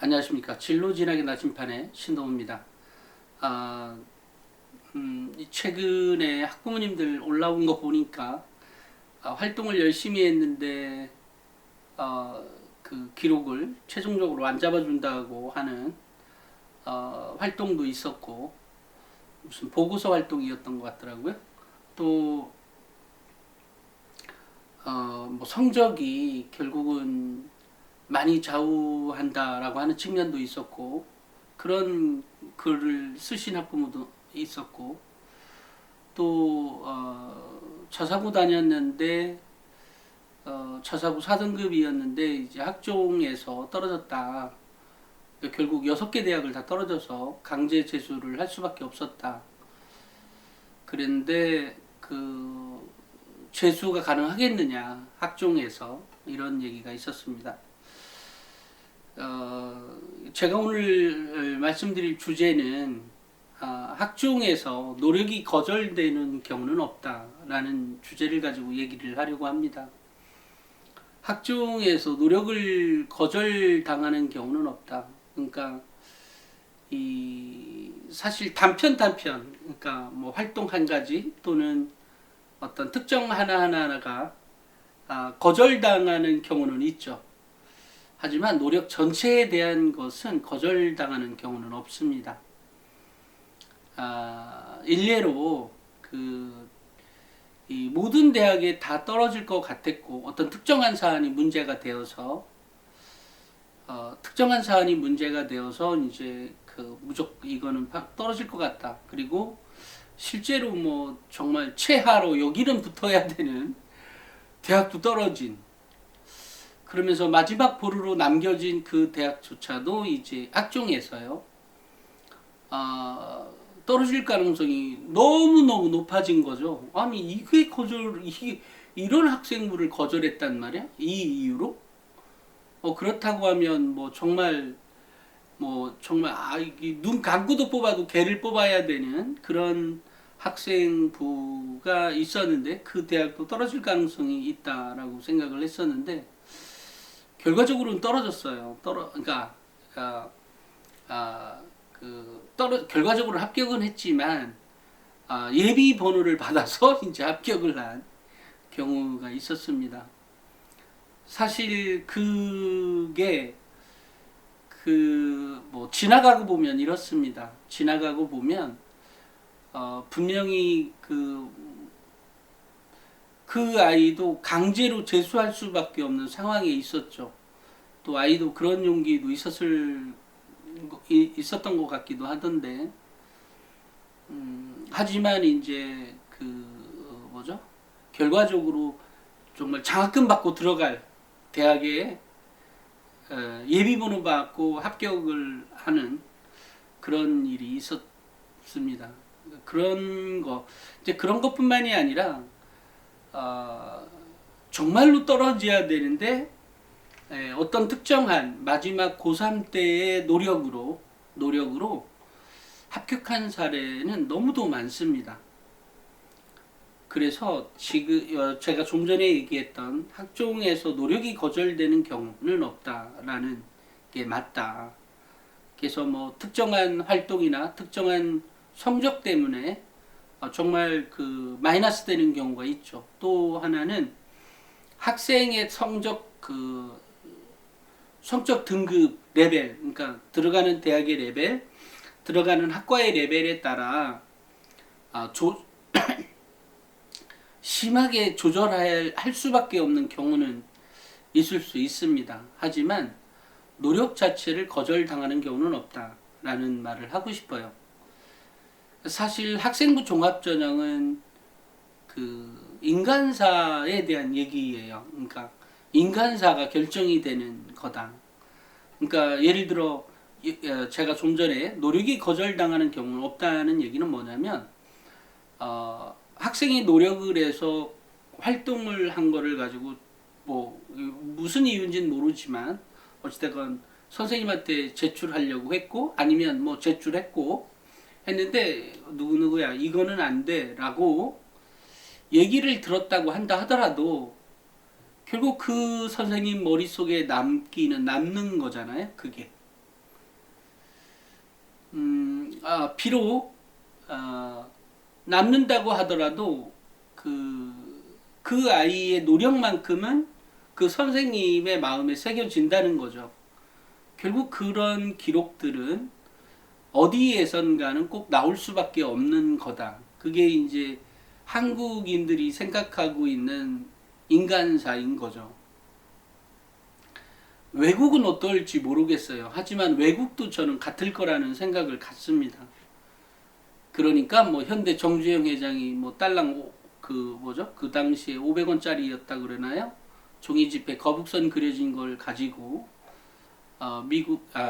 안녕하십니까. 진로진학의 나침판의 신동호입니다. 아, 최근에 학부모님들 올라온 거 보니까 활동을 열심히 했는데 그 기록을 최종적으로 안 잡아준다고 하는 활동도 있었고, 무슨 보고서 활동이었던 것 같더라고요. 또 뭐 성적이 결국은 많이 좌우한다라고 하는 측면도 있었고, 그런 글을 쓰신 학부모도 있었고, 또 저사고 다녔는데 저사고 4등급이었는데 이제 학종에서 떨어졌다. 결국 6개 대학을 다 떨어져서 강제 재수를 할 수밖에 없었다. 그런데 그 재수가 가능하겠느냐, 학종에서 이런 얘기가 있었습니다. 제가 오늘 말씀드릴 주제는 학종에서 노력이 거절되는 경우는 없다라는 주제를 가지고 얘기를 하려고 합니다. 학종에서 노력을 거절당하는 경우는 없다. 그러니까 이 사실 단편 그러니까 뭐 활동 한 가지 또는 어떤 특정 하나하나가 거절당하는 경우는 있죠. 하지만 노력 전체에 대한 것은 거절당하는 경우는 없습니다. 일례로 이 모든 대학에 다 떨어질 것 같았고 어떤 특정한 사안이 문제가 되어서 이제 그 무조건 이거는 떨어질 것 같다. 그리고 실제로 뭐 정말 최하로 여기는 붙어야 되는 대학도 떨어진, 그러면서 마지막 보루로 남겨진 그 대학조차도 이제 학종에서요 떨어질 가능성이 너무너무 높아진 거죠. 아니 이게 이런 학생부를 거절했단 말이야? 이 이유로? 그렇다고 하면 뭐 정말 이게 눈 감고도 뽑아도 개를 뽑아야 되는 그런 학생부가 있었는데, 그 대학도 떨어질 가능성이 있다라고 생각을 했었는데 결과적으로는 떨어졌어요. 그러니까 결과적으로 합격은 했지만 예비 번호를 받아서 이제 합격을 한 경우가 있었습니다. 사실 그게 뭐 지나가고 보면 이렇습니다. 지나가고 보면 분명히 그 아이도 강제로 재수할 수밖에 없는 상황에 있었죠. 또 아이도 그런 용기도 있었던 것 같기도 하던데, 하지만 이제 뭐죠? 결과적으로 정말 장학금 받고 들어갈 대학에 예비번호 받고 합격을 하는 그런 일이 있었습니다. 그런 것뿐만이 아니라 정말로 떨어져야 되는데 어떤 특정한 마지막 고3 때의 노력으로 합격한 사례는 너무도 많습니다. 그래서 지금 제가 좀 전에 얘기했던 학종에서 노력이 거절되는 경우는 없다라는 게 맞다. 그래서 뭐 특정한 활동이나 특정한 성적 때문에 정말 마이너스 되는 경우가 있죠. 또 하나는 학생의 성적 등급 레벨, 그러니까 들어가는 대학의 레벨, 들어가는 학과의 레벨에 따라 심하게 조절할 수밖에 없는 경우는 있을 수 있습니다. 하지만 노력 자체를 거절당하는 경우는 없다라는 말을 하고 싶어요. 사실 학생부 종합전형은 인간사에 대한 얘기예요. 그러니까 인간사가 결정이 되는 거다. 그러니까 예를 들어 제가 좀 전에 노력이 거절당하는 경우는 없다는 얘기는 뭐냐면 학생이 노력을 해서 활동을 한 거를 가지고 뭐 무슨 이유인지는 모르지만 어찌됐건 선생님한테 제출하려고 했고, 아니면 뭐 제출했고 했는데 누구누구야 이거는 안 돼 라고 얘기를 들었다고 한다 하더라도 결국 그 선생님 머릿속에 남는 거잖아요. 그게 비록 남는다고 하더라도 그 아이의 노력만큼은 그 선생님의 마음에 새겨진다는 거죠. 결국 그런 기록들은 어디에선가는 꼭 나올 수밖에 없는 거다. 그게 이제 한국인들이 생각하고 있는 인간사인 거죠. 외국은 어떨지 모르겠어요. 하지만 외국도 저는 같을 거라는 생각을 갖습니다. 그러니까 뭐 현대 정주영 회장이 뭐 딸랑 그 당시에 500원짜리였다 그러나요? 종이집에 거북선 그려진 걸 가지고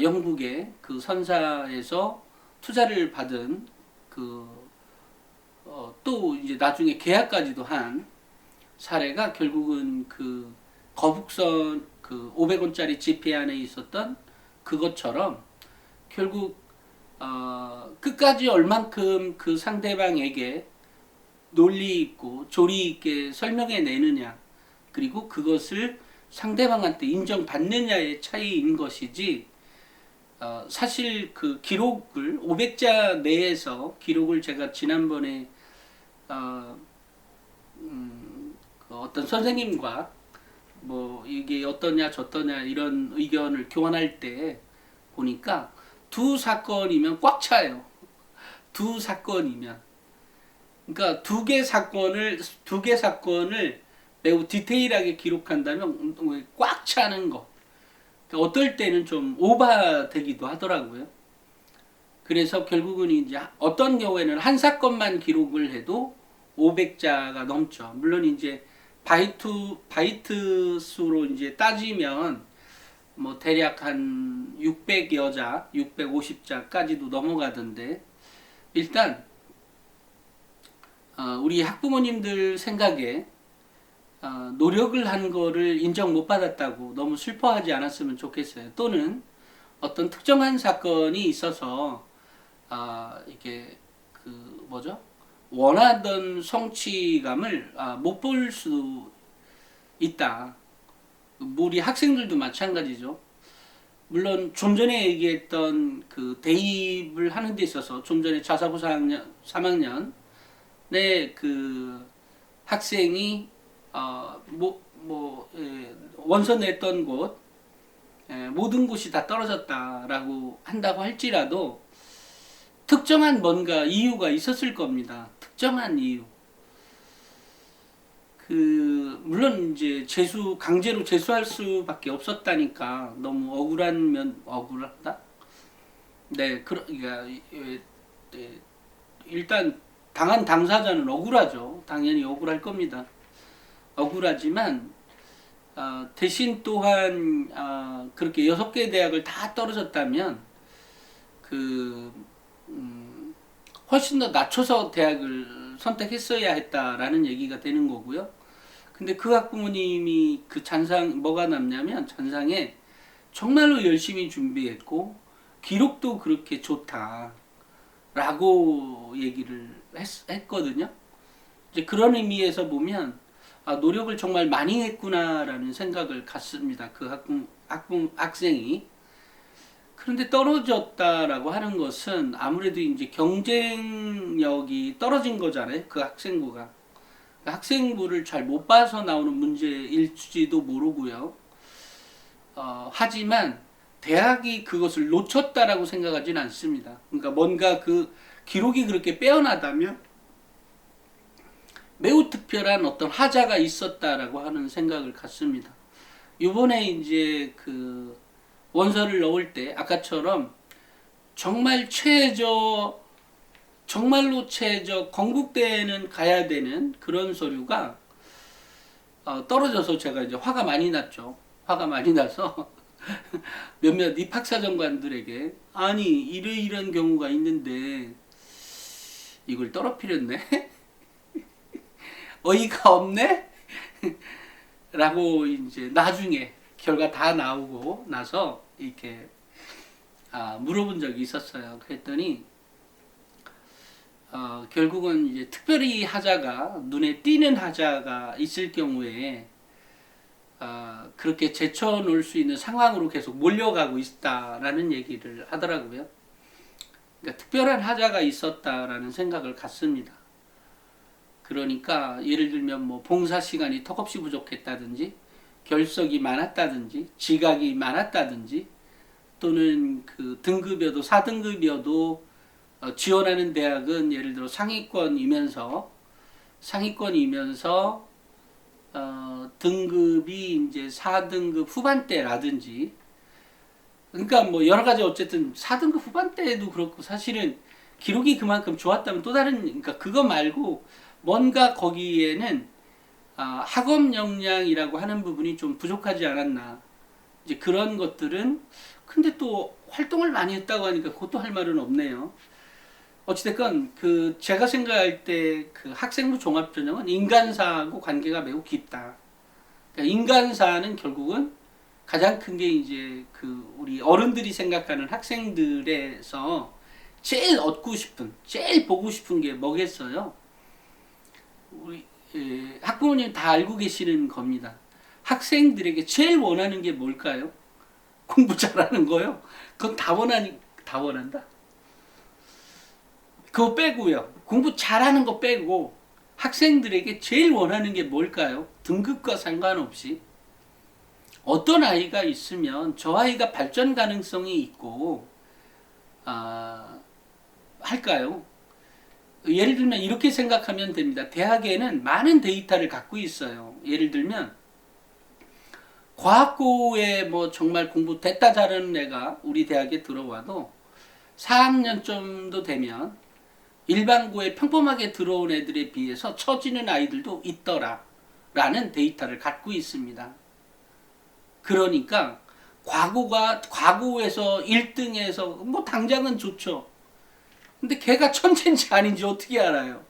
영국의 그 선사에서 투자를 받은 또 이제 나중에 계약까지도 한 사례가 결국은 그 거북선 500원짜리 지폐 안에 있었던 그것처럼 결국 끝까지 얼만큼 그 상대방에게 논리 있고 조리 있게 설명해 내느냐, 그리고 그것을 상대방한테 인정받느냐의 차이인 것이지, 사실 그 기록을 500자 내에서 기록을 제가 지난번에 어떤 선생님과 뭐 이게 어떠냐 저떠냐 이런 의견을 교환할 때 보니까 두 사건이면 꽉 차요. 두 사건이면. 그러니까 두 개 사건을 매우 디테일하게 기록한다면 꽉 차는 거. 그러니까 어떨 때는 좀 오버되기도 하더라고요. 그래서 결국은 이제 어떤 경우에는 한 사건만 기록을 해도 500자가 넘죠. 물론 이제 바이트 수로 이제 따지면 뭐 대략 한 600여 자, 650자까지도 넘어가던데, 일단 우리 학부모님들 생각에 노력을 한 거를 인정 못 받았다고 너무 슬퍼하지 않았으면 좋겠어요. 또는 어떤 특정한 사건이 있어서 이게 원하던 성취감을 못 볼 수 있다. 우리 학생들도 마찬가지죠. 물론 좀 전에 얘기했던 그 대입을 하는 데 있어서 좀 전에 자사고 3학년에 그 학생이 원서 냈던 곳 모든 곳이 다 떨어졌다라고 한다고 할지라도 특정한 뭔가 이유가 있었을 겁니다. 특정한 이유. 물론 이제 강제로 재수할 수밖에 없었다니까 너무 억울하다? 네, 그러니까 일단 당한 당사자는 억울하죠. 당연히 억울할 겁니다. 억울하지만 대신 또한 그렇게 6개 대학을 다 떨어졌다면 훨씬 더 낮춰서 대학을 선택했어야 했다라는 얘기가 되는 거고요. 근데 그 학부모님이 그 뭐가 남냐면 잔상에 정말로 열심히 준비했고 기록도 그렇게 좋다라고 얘기를 했거든요. 이제 그런 의미에서 보면 노력을 정말 많이 했구나라는 생각을 갖습니다. 그 학생이. 그런데 떨어졌다라고 하는 것은 아무래도 이제 경쟁력이 떨어진 거잖아요. 그 학생부가. 그 학생부를 잘 못 봐서 나오는 문제일지도 모르고요. 하지만 대학이 그것을 놓쳤다라고 생각하지는 않습니다. 그러니까 뭔가 그 기록이 그렇게 빼어나다면 매우 특별한 어떤 하자가 있었다라고 하는 생각을 갖습니다. 이번에 이제 그 원서를 넣을 때 아까처럼 정말로 최저 건국대에는 가야 되는 그런 서류가 떨어져서 제가 이제 화가 많이 났죠. 화가 많이 나서 몇몇 입학사정관들에게 아니 이런 경우가 있는데 이걸 떨어뜨렸네? 어이가 없네? 라고 이제 나중에 결과 다 나오고 나서 이렇게 물어본 적이 있었어요. 그랬더니 결국은 이제 특별히 하자가 눈에 띄는 하자가 있을 경우에 그렇게 제쳐놓을 수 있는 상황으로 계속 몰려가고 있다라는 얘기를 하더라고요. 그러니까 특별한 하자가 있었다라는 생각을 갖습니다. 그러니까 예를 들면 뭐 봉사 시간이 턱없이 부족했다든지, 결석이 많았다든지, 지각이 많았다든지, 또는 그 등급여도 4등급여도 지원하는 대학은 예를 들어 상위권이면서 등급이 이제 4등급 후반대라든지, 그러니까 뭐 여러 가지 어쨌든 4등급 후반대에도 그렇고 사실은 기록이 그만큼 좋았다면 또 다른, 그러니까 그거 말고 뭔가 거기에는 학업 역량이라고 하는 부분이 좀 부족하지 않았나. 이제 그런 것들은, 근데 또 활동을 많이 했다고 하니까 그것도 할 말은 없네요. 어찌됐건 그 제가 생각할 때 그 학생부 종합전형은 인간사하고 관계가 매우 깊다. 그러니까 인간사는 결국은 가장 큰 게 이제 그 우리 어른들이 생각하는 학생들에서 제일 얻고 싶은, 제일 보고 싶은 게 뭐겠어요? 우리 학부모님 다 알고 계시는 겁니다. 학생들에게 제일 원하는 게 뭘까요? 공부 잘하는 거요. 그건 다 원한다. 그거 빼고요. 공부 잘하는 거 빼고 학생들에게 제일 원하는 게 뭘까요? 등급과 상관없이 어떤 아이가 있으면 저 아이가 발전 가능성이 있고 할까요? 예를 들면 이렇게 생각하면 됩니다. 대학에는 많은 데이터를 갖고 있어요. 예를 들면 과학고에 뭐 정말 공부 됐다 잘하는 애가 우리 대학에 들어와도 4학년 정도 되면 일반고에 평범하게 들어온 애들에 비해서 처지는 아이들도 있더라 라는 데이터를 갖고 있습니다. 그러니까 과거에서 1등에서 뭐 당장은 좋죠. 근데 걔가 천재인지 아닌지 어떻게 알아요?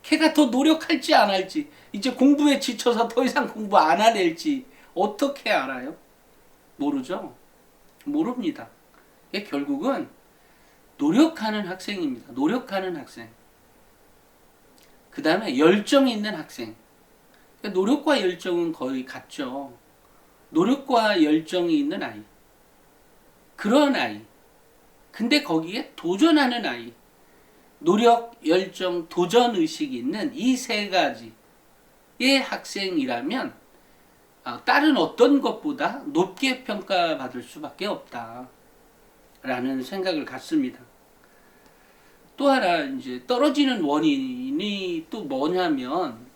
걔가 더 노력할지 안 할지, 이제 공부에 지쳐서 더 이상 공부 안 할지 어떻게 알아요? 모르죠. 모릅니다. 결국은 노력하는 학생입니다. 노력하는 학생. 그 다음에 열정 있는 학생. 노력과 열정은 거의 같죠. 노력과 열정이 있는 아이. 그런 아이. 근데 거기에 도전하는 아이. 노력, 열정, 도전의식이 있는 이 세 가지의 학생이라면 다른 어떤 것보다 높게 평가받을 수밖에 없다. 라는 생각을 갖습니다. 또 하나 이제 떨어지는 원인이 또 뭐냐면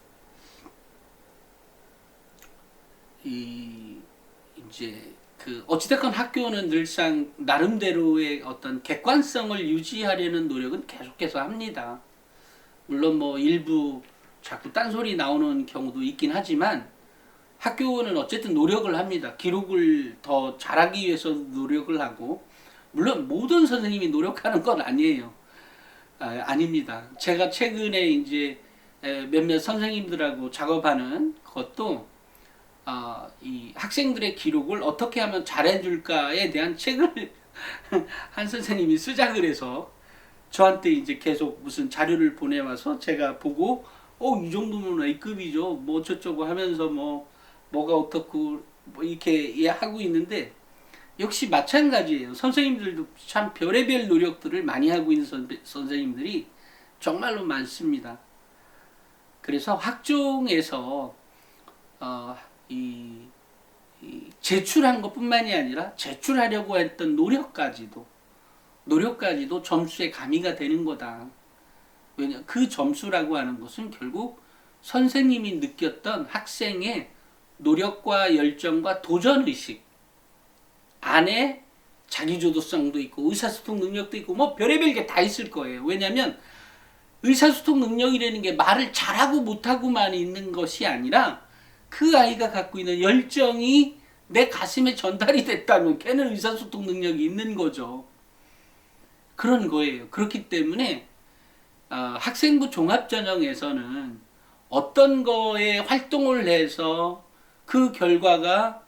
이제 그 어찌됐건 학교는 늘상 나름대로의 어떤 객관성을 유지하려는 노력은 계속해서 합니다. 물론 뭐 일부 자꾸 딴소리 나오는 경우도 있긴 하지만 학교는 어쨌든 노력을 합니다. 기록을 더 잘하기 위해서 노력을 하고, 물론 모든 선생님이 노력하는 건 아니에요. 아닙니다. 제가 최근에 이제 몇몇 선생님들하고 작업하는 것도 이 학생들의 기록을 어떻게 하면 잘해줄까에 대한 책을 한 선생님이 쓰자 그래서 저한테 이제 계속 무슨 자료를 보내와서 제가 보고 이 정도면 A급이죠. 뭐 어쩌고 하면서 뭐가 어떻고 뭐 이렇게 하고 있는데, 역시 마찬가지예요. 선생님들도 참 별의별 노력들을 많이 하고 있는 선생님들이 정말로 많습니다. 그래서 학종에서 이 제출한 것뿐만이 아니라 제출하려고 했던 노력까지도 점수에 가미가 되는 거다. 왜냐, 그 점수라고 하는 것은 결국 선생님이 느꼈던 학생의 노력과 열정과 도전의식 안에 자기주도성도 있고 의사소통 능력도 있고 뭐 별의별 게 다 있을 거예요. 왜냐하면 의사소통 능력이라는 게 말을 잘하고 못하고만 있는 것이 아니라 그 아이가 갖고 있는 열정이 내 가슴에 전달이 됐다면 걔는 의사소통 능력이 있는 거죠. 그런 거예요. 그렇기 때문에 학생부 종합전형에서는 어떤 거에 활동을 해서 그 결과가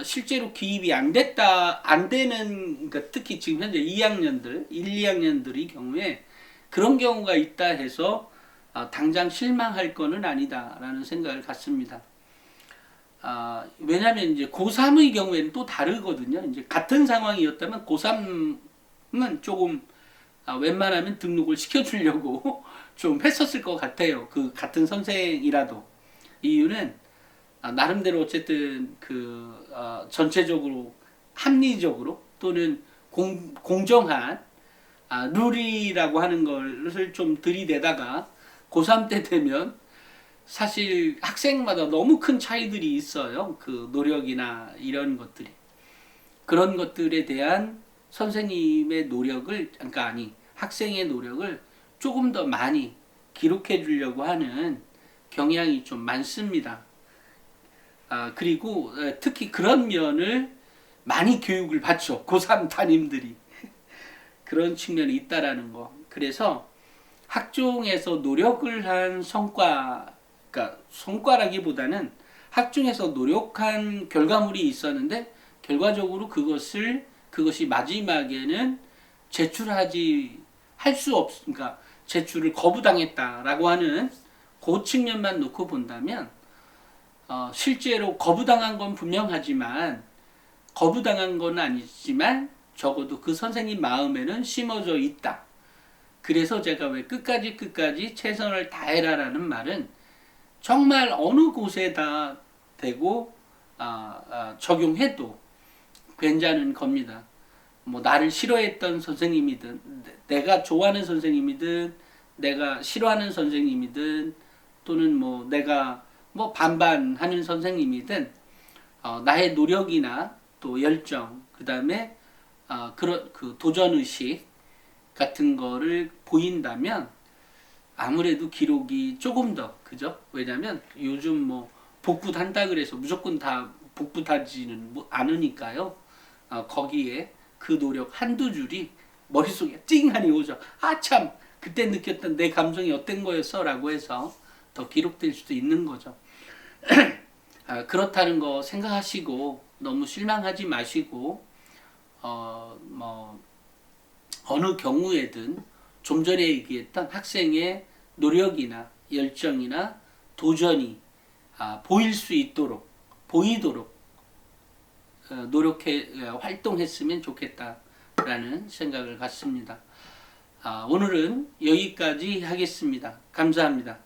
실제로 기입이 안 되는, 그러니까 특히 지금 현재 2학년들, 1, 2학년들의 경우에 그런 경우가 있다 해서 당장 실망할 거는 아니다라는 생각을 갖습니다. 왜냐하면 이제 고3의 경우에는 또 다르거든요. 이제 같은 상황이었다면 고3은 조금 웬만하면 등록을 시켜주려고 좀 했었을 것 같아요. 그 같은 선생이라도. 이유는 나름대로 어쨌든 전체적으로 합리적으로 또는 공정한 룰이라고 하는 것을 좀 들이대다가 고3 때 되면 사실 학생마다 너무 큰 차이들이 있어요. 그 노력이나 이런 것들이. 그런 것들에 대한 선생님의 노력을, 그러니까 학생의 노력을 조금 더 많이 기록해 주려고 하는 경향이 좀 많습니다. 그리고 특히 그런 면을 많이 교육을 받죠. 고3 담임들이. 그런 측면이 있다라는 거. 그래서 학종에서 노력을 한 성과, 그러니까 성과라기보다는 학종에서 노력한 결과물이 있었는데 결과적으로 그것이 마지막에는 할 수 그러니까 제출을 거부당했다라고 하는 그 측면만 놓고 본다면 실제로 거부당한 건 분명하지만 거부당한 건 아니지만 적어도 그 선생님 마음에는 심어져 있다. 그래서 제가 왜 끝까지 최선을 다해라라는 말은 정말 어느 곳에다 대고 적용해도 괜찮은 겁니다. 뭐 나를 싫어했던 선생님이든 내가 좋아하는 선생님이든 내가 싫어하는 선생님이든 또는 뭐 내가 뭐 반반하는 선생님이든 나의 노력이나 또 열정 그다음에 그런 그 도전 의식 같은 거를 보인다면 아무래도 기록이 조금 더 그죠? 왜냐면 요즘 뭐 복붙한다 그래서 무조건 다 복붙하지는 않으니까요. 거기에 그 노력 한두 줄이 머릿속에 찡하니 오죠. 참 그때 느꼈던 내 감정이 어떤 거였어 라고 해서 더 기록될 수도 있는 거죠. 그렇다는 거 생각하시고 너무 실망하지 마시고 어느 경우에든 좀 전에 얘기했던 학생의 노력이나 열정이나 도전이 보이도록 활동했으면 좋겠다라는 생각을 갖습니다. 오늘은 여기까지 하겠습니다. 감사합니다.